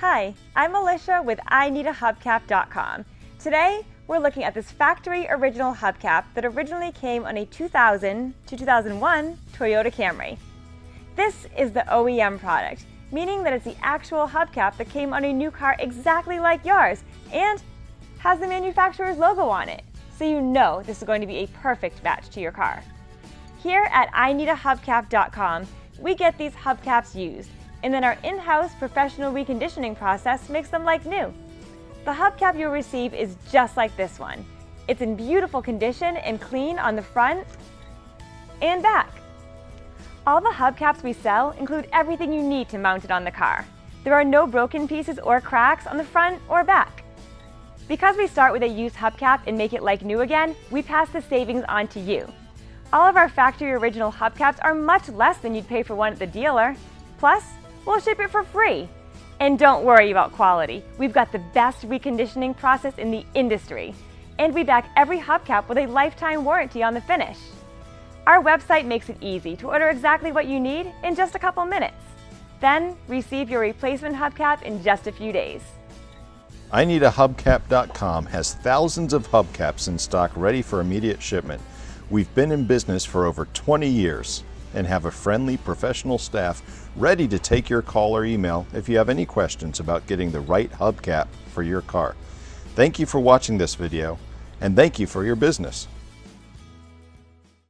Hi, I'm Alicia with IneedAHubcap.com. Today, we're looking at this factory original hubcap that originally came on a 2000 to 2001 Toyota Camry. This is the OEM product, meaning that it's the actual hubcap that came on a new car exactly like yours and has the manufacturer's logo on it, so you know this is going to be a perfect match to your car. Here at IneedAHubcap.com, we get these hubcaps used, and then our in-house professional reconditioning process makes them like new. The hubcap you'll receive is just like this one. It's in beautiful condition and clean on the front and back. All the hubcaps we sell include everything you need to mount it on the car. There are no broken pieces or cracks on the front or back. Because we start with a used hubcap and make it like new again, we pass the savings on to you. All of our factory original hubcaps are much less than you'd pay for one at the dealer. Plus, we'll ship it for free. And don't worry about quality. We've got the best reconditioning process in the industry. And we back every hubcap with a lifetime warranty on the finish. Our website makes it easy to order exactly what you need in just a couple minutes. Then receive your replacement hubcap in just a few days. IneedAHubcap.com has thousands of hubcaps in stock ready for immediate shipment. We've been in business for over 20 years and have a friendly professional staff ready to take your call or email if you have any questions about getting the right hubcap for your car. Thank you for watching this video, and thank you for your business.